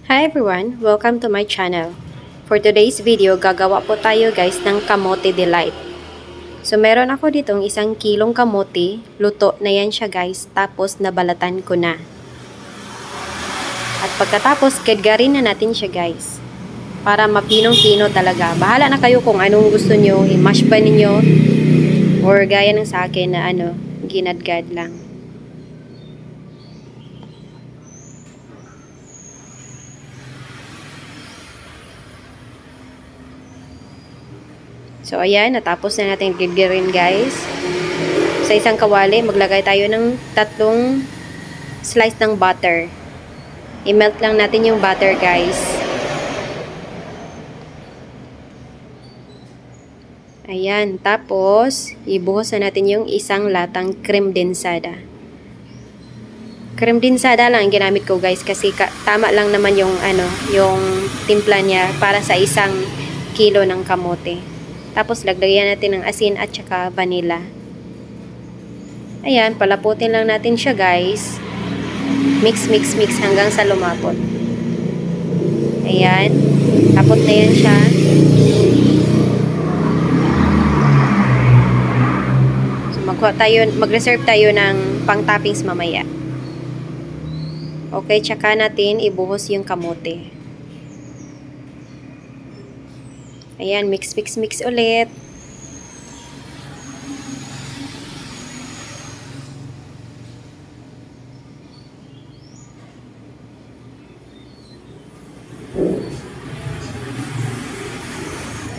Hi everyone! Welcome to my channel. For today's video, gagawa po tayo guys ng kamote delight. So meron ako ditong 1 kilong kamote. Luto na yan siya guys. Tapos nabalatan ko na. At pagkatapos, kadgarin na natin siya guys. Para mapinong-pino talaga. Bahala na kayo kung anong gusto nyo. I-mash ba ninyo? Or gaya ng sa akin na ginadgad lang. So, ayan, natapos na natin giggirin guys. Sa isang kawali, maglagay tayo ng 3 slice ng butter. I-melt lang natin yung butter guys. Ayan, tapos, ibuhos na natin yung 1 latang creme densada. Creme densada lang ang ginamit ko guys kasi tama lang naman yung, yung timpla niya para sa 1 kilo ng kamote. Tapos, lagdagan natin ng asin at saka vanilla. Ayan, palaputin lang natin siya, guys. Mix, mix, mix hanggang sa lumapot. Ayan. Tapot na yan siya. So, mag-reserve tayo ng pang-toppings mamaya. Okay, tsaka natin ibuhos yung kamote. Ayan, mix, mix, mix ulit.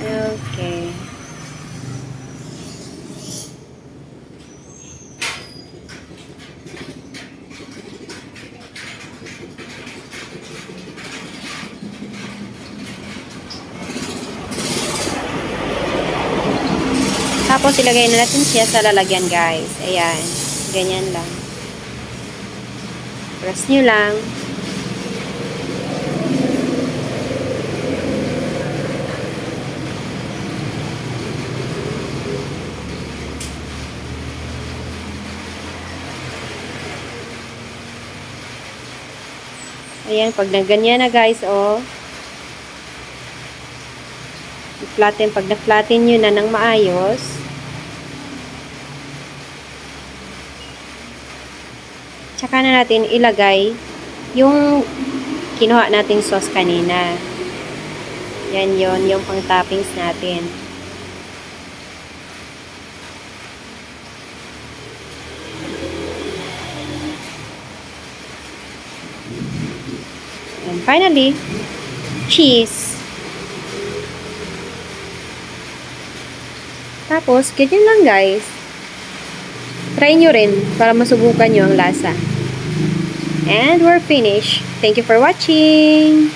Okay. Tapos, ilagay na natin siya sa lalagyan, guys. Ayan. Ganyan lang. Press nyo lang. Ayan. Pag ganyan na, guys, oh. Pag na-flatten nyo na ng maayos, tsaka na natin ilagay yung kinuha nating sauce kanina. Yan yon, yung pang-toppings natin. And finally, cheese. Tapos, ganyan lang guys. Try nyo rin para masubukan nyo ang lasa. And we're finished. Thank you for watching!